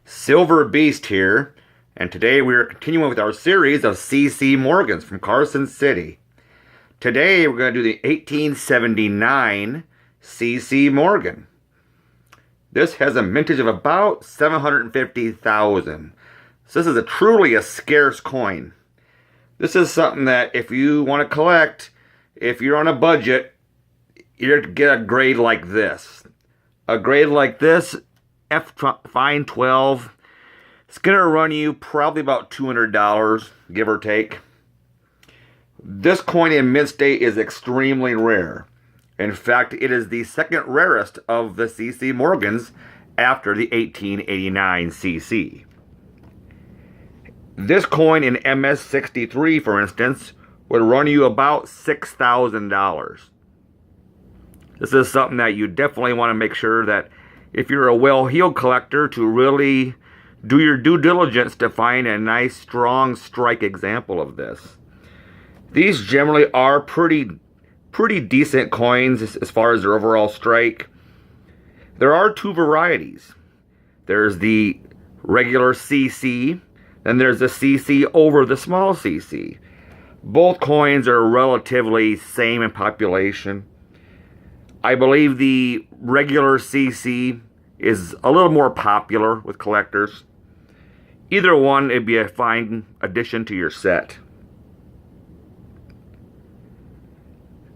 Silver Beast here, and today we are continuing with our series of C.C. Morgans from Carson City. Today we're going to do the 1879 C.C. Morgan. This has a mintage of about 750,000. So this is truly a scarce coin. This is something that if you want to collect, if you're on a budget, you're to get a grade like this. A grade like this, Fine 12, it's going to run you probably about $200, give or take. This coin in mint state is extremely rare. In fact, it is the second rarest of the C.C. Morgans after the 1889 C.C. This coin in MS-63, for instance, would run you about $6,000. This is something that you definitely want to make sure that if you're a well-heeled collector, to really do your due diligence to find a nice, strong strike example of this. These generally are pretty decent coins as far as their overall strike. There are two varieties. There's the regular CC, then there's the CC over the small CC. Both coins are relatively same in population. I believe the regular CC is a little more popular with collectors. Either one, it'd be a fine addition to your set.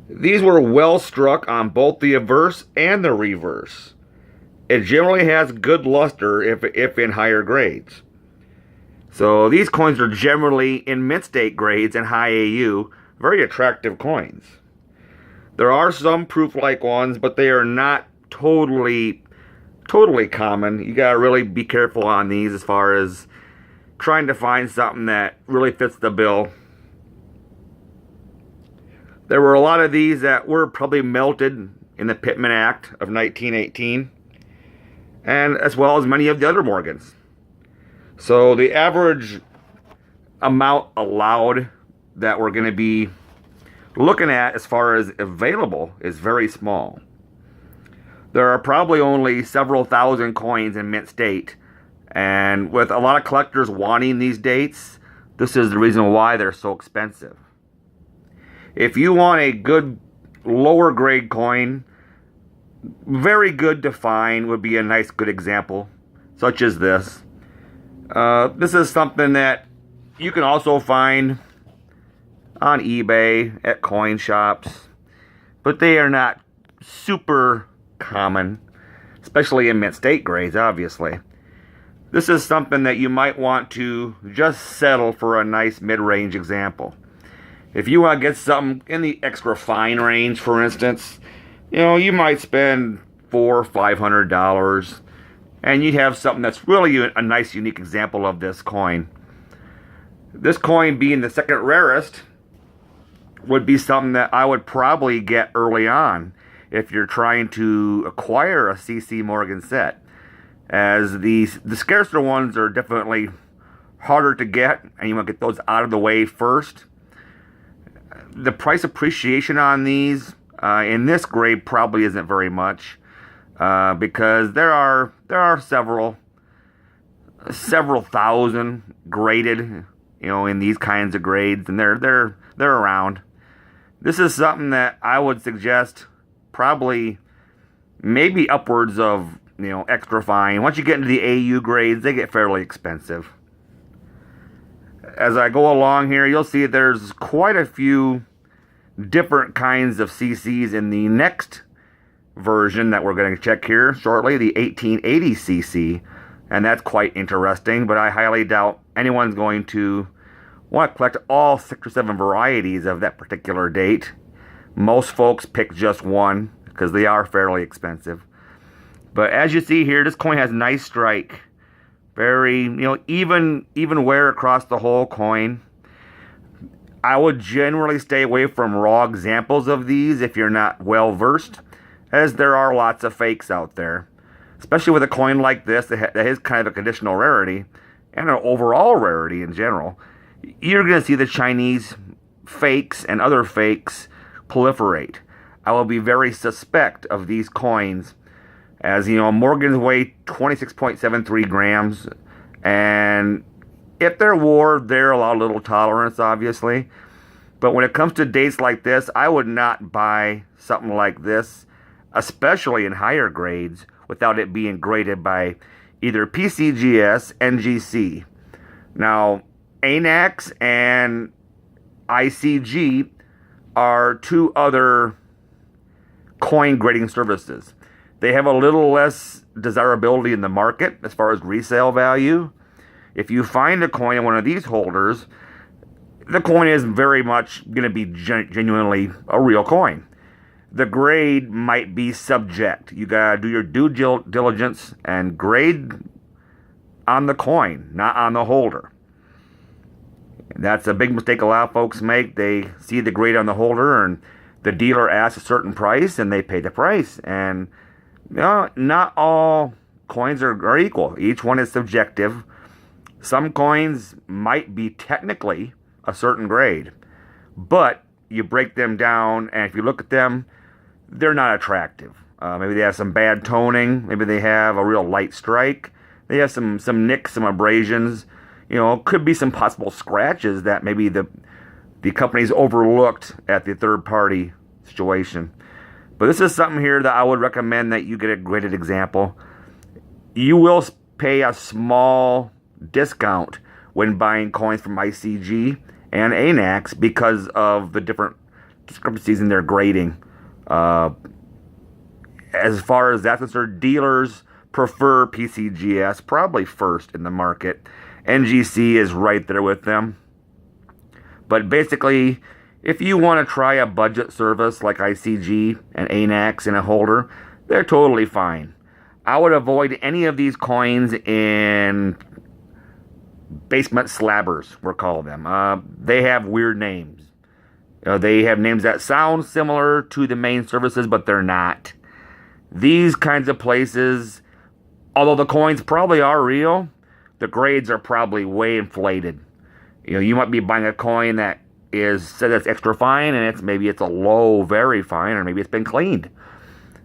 These were well struck on both the averse and the reverse. It generally has good luster if in higher grades. So these coins are generally in mint state grades and high AU, very attractive coins. There are some proof-like ones, but they are not totally common. You gotta really be careful on these as far as trying to find something that really fits the bill. There were a lot of these that were probably melted in the Pittman Act of 1918, and as well as many of the other Morgans. So the average amount allowed that we're going to be looking at as far as available is very small. There are probably only several thousand coins in mint state, and with a lot of collectors wanting these dates, this is the reason why they're so expensive. If you want a good lower grade coin, very good to find would be a nice good example, such as this. This is something that you can also find on eBay at coin shops, but they are not super common, especially in mint state grades, obviously. This is something that you might want to just settle for a nice mid-range example. If you want to get something in the extra fine range, for instance, you might spend $400 or $500, and you'd have something that's really a nice, unique example of this coin. This coin being the second rarest would be something that I would probably get early on if you're trying to acquire a C.C. Morgan set, as the scarcer ones are definitely harder to get, and you want to get those out of the way first. The price appreciation on these in this grade probably isn't very much, because there are several thousand graded, in these kinds of grades, and they're around. This is something that I would suggest probably maybe upwards of extra fine. Once you get into the AU grades, they get fairly expensive. As I go along here, you'll see there's quite a few different kinds of CCs in the next version that we're going to check here shortly, the 1880 CC, and that's quite interesting, but I highly doubt anyone's going to want to collect all 6 or 7 varieties of that particular date. Most folks pick just one because they are fairly expensive. But as you see here, this coin has nice strike, very even wear across the whole coin. I would generally stay away from raw examples of these if you're not well versed, as there are lots of fakes out there, especially with a coin like this that is kind of a conditional rarity and an overall rarity in general. You're going to see the Chinese fakes and other fakes proliferate. I will be very suspect of these coins As you know, Morgans weigh 26.73 grams, and if they're wore, they're a little tolerance, obviously. But when it comes to dates like this, I would not buy something like this, especially in higher grades, without it being graded by either PCGS, NGC. Now, ANAX and ICG are two other coin grading services. They have a little less desirability in the market as far as resale value. If you find a coin in one of these holders, the coin is very much going to be genuinely a real coin. The grade might be subject. You got to do your due diligence and grade on the coin, not on the holder. That's a big mistake a lot of folks make. They see the grade on the holder and the dealer asks a certain price and they pay the price. And not all coins are equal. Each one is subjective. Some coins might be technically a certain grade, but you break them down and if you look at them, they're not attractive. Maybe they have some bad toning. Maybe they have a real light strike. They have some nicks, some abrasions. Could be some possible scratches that maybe the company's overlooked at the third party situation. But this is something here that I would recommend that you get a graded example. You will pay a small discount when buying coins from ICG and ANAX because of the different discrepancies in their grading. As far as that's concerned, dealers prefer PCGS probably first in the market. NGC is right there with them. But basically, if you want to try a budget service like ICG and ANAX in a holder, they're totally fine. I would avoid any of these coins in basement slabbers, we'll call them. They have weird names. They have names that sound similar to the main services, but they're not. These kinds of places, although the coins probably are real, the grades are probably way inflated. You might be buying a coin that is said it's extra fine, and maybe it's a low, very fine, or maybe it's been cleaned.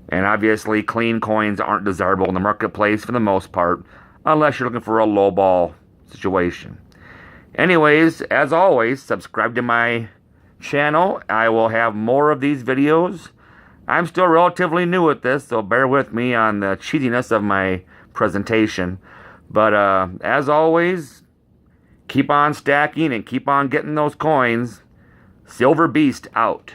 And obviously, clean coins aren't desirable in the marketplace for the most part, unless you're looking for a lowball situation. Anyways, as always, subscribe to my channel. I will have more of these videos. I'm still relatively new at this, so bear with me on the cheatiness of my presentation. But as always, keep on stacking and keep on getting those coins. Silver Beast out.